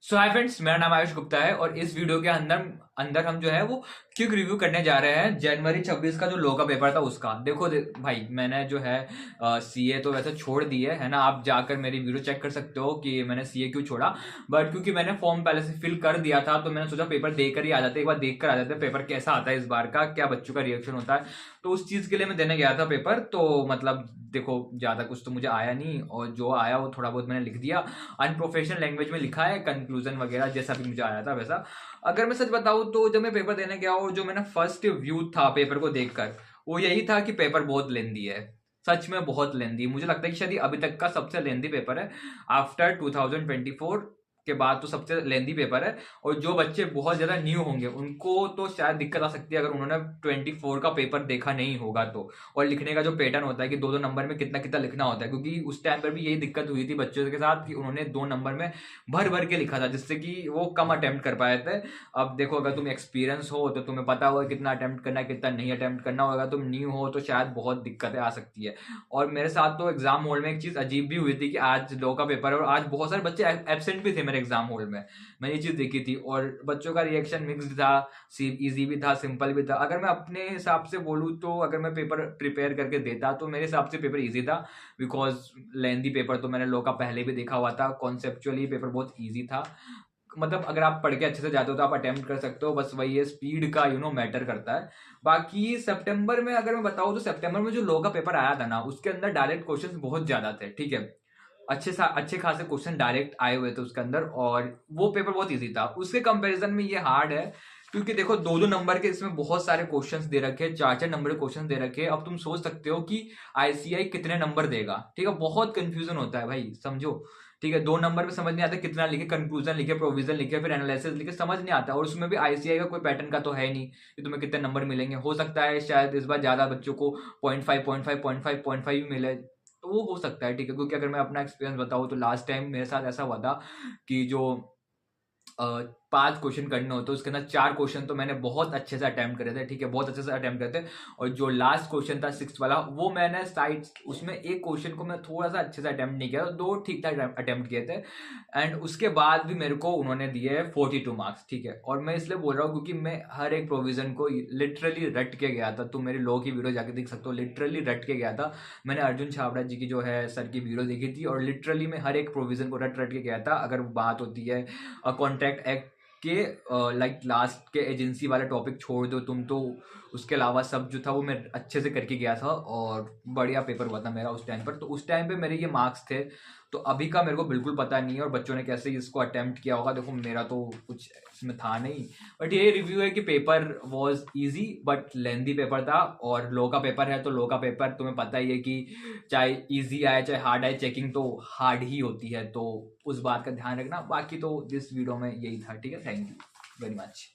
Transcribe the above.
सो hi friends, मेरा नाम आयुष गुप्ता है और इस वीडियो के अंदर अंदर हम जो है वो क्विक रिव्यू करने जा रहे हैं जनवरी 26 का जो लॉ का पेपर था उसका। देखो भाई, मैंने जो है सीए तो वैसे छोड़ दी है ना। आप जाकर मेरी वीडियो चेक कर सकते हो कि मैंने सीए क्यों छोड़ा। बट क्योंकि मैंने फॉर्म पहले से फिल कर दिया था तो मैंने सोचा पेपर देकर ही आ जाते, एक बार देख कर आ जाते पेपर कैसा आता है इस बार का, क्या बच्चों का रिएक्शन होता है। तो उस चीज के लिए मैं देने गया था पेपर। तो मतलब देखो, ज्यादा कुछ तो मुझे आया नहीं और जो आया वो थोड़ा बहुत मैंने लिख दिया। अनप्रोफेशनल लैंग्वेज में लिखा है, कंक्लूजन वगैरह जैसा भी मुझे आया था वैसा। अगर मैं सच बताऊं तो जब मैं पेपर देने गया और जो मैंने फर्स्ट व्यू था पेपर को देखकर, वो यही था कि पेपर बहुत लेंदी है। सच में बहुत लेंदी, मुझे लगता है कि शायद अभी तक का सबसे लेंदी पेपर है। आफ्टर 2024 के बाद तो सबसे लेंदी पेपर है। और जो बच्चे बहुत ज्यादा न्यू होंगे उनको तो शायद दिक्कत आ सकती है अगर उन्होंने 24 का पेपर देखा नहीं होगा तो। और लिखने का जो पैटर्न होता है कि दो दो नंबर में कितना कितना लिखना होता है, क्योंकि उस टाइम पर भी यही दिक्कत हुई थी बच्चों के साथ कि उन्होंने 2 नंबर में भर भर के लिखा था जिससे कि वो कम अटेम्प्ट कर पाए थे। अब देखो, अगर तुम एक्सपीरियंस हो तो तुम्हें पता होगा कितना अटेम्प्ट करना है कितना नहीं अटेम्प्ट करना होगा। तुम न्यू हो तो शायद बहुत दिक्कतें आ सकती है। और मेरे साथ तो एग्जाम हॉल में एक चीज अजीब भी हुई थी कि आज लॉ का पेपर है और आज बहुत सारे बच्चे एब्सेंट भी थे मेरे एग्जाम हॉल में। मैंने ये चीज देखी थी और बच्चों का रिएक्शन मिक्स्ड था। इजी भी था, सिंपल भी था। अगर मैं अपने हिसाब से बोलूँ तो अगर मैं पेपर प्रिपेयर करके देता तो मेरे हिसाब से पेपर इजी था। बिकॉज लेंदी पेपर तो मैंने लॉ का पहले भी देखा हुआ था। कॉन्सेप्चुअली पेपर बहुत ईजी था। मतलब अगर आप पढ़ के अच्छे से जाते हो तो आप अटेम्प्ट कर सकते हो, बस वही है स्पीड का मैटर करता है। बाकी सितंबर में अगर मैं बताऊं तो सितंबर में जो लॉ का पेपर आया था ना उसके अंदर डायरेक्ट क्वेश्चंस बहुत ज्यादा थे, ठीक है। अच्छे खासे क्वेश्चन डायरेक्ट आए हुए थे उसके अंदर और वो पेपर बहुत इजी था। उसके कंपैरिजन में ये हार्ड है क्योंकि देखो दो दो नंबर के इसमें बहुत सारे क्वेश्चंस दे रखे हैं, चार चार नंबर के क्वेश्चन दे रखे हैं। अब तुम सोच सकते हो कि आईसीआई कितने नंबर देगा, ठीक है। बहुत कंफ्यूजन होता है भाई, समझो। ठीक है, 2 नंबर में समझ नहीं आता कितना लिखे, कंक्लूजन लिखे, प्रोविजन लिखे, फिर एनालिसिस लिखे, समझ नहीं आता। और उसमें भी आईसीआई का कोई पैटर्न का तो है नहीं कि तुम्हें कितने नंबर मिलेंगे। हो सकता है शायद इस बार ज्यादा बच्चों को 0.5 भी मिले, तो वो हो सकता है, ठीक है। क्योंकि अगर मैं अपना एक्सपीरियंस बताऊं तो लास्ट टाइम मेरे साथ ऐसा हुआ था कि जो 5 क्वेश्चन करने होते उसके अंदर 4 क्वेश्चन तो मैंने बहुत अच्छे से अटेम्प्ट करे थे, ठीक है, बहुत अच्छे से अटेम्प्ट करे थे। और जो लास्ट क्वेश्चन था 6 वाला वो मैंने साइड उसमें एक क्वेश्चन को मैं थोड़ा सा अच्छे से अटेम्प्ट नहीं किया, 2 ठीक ठाक अटेम्प्ट किए थे। एंड उसके बाद भी मेरे को उन्होंने दिए 42 मार्क्स, ठीक है। और मैं इसलिए बोल रहा हूँ क्योंकि मैं हर एक प्रोविजन को लिटरली रट के गया था। तुम मेरी लॉ की वीडियो जाके देख सकते हो, लिटरली रट के गया था। मैंने अर्जुन छाबड़ा जी की जो है सर की वीडियो देखी थी और लिटरली मैं हर एक प्रोविजन को रट रट के गया था। अगर बात होती है कॉन्ट्रैक्ट एक्ट के लाइक लास्ट के एजेंसी वाला टॉपिक छोड़ दो तुम, तो उसके अलावा सब जो था वो मैं अच्छे से करके गया था और बढ़िया पेपर हुआ था मेरा उस टाइम पर। तो उस टाइम पे मेरे ये मार्क्स थे। तो अभी का मेरे को बिल्कुल पता नहीं है और बच्चों ने कैसे इसको अटेम्प्ट किया होगा। देखो मेरा तो कुछ इसमें था नहीं। बट ये रिव्यू है कि paper was easy but lengthy paper था। और लॉ का पेपर है तो लॉ का पेपर तुम्हें पता ही है कि चाहे इजी आए चाहे हार्ड आए, चेकिंग तो हार्ड ही होती है। तो उस बात का ध्यान रखना। बाकी तो दिस वीडियो में यही था, ठीक है। Thank you very much.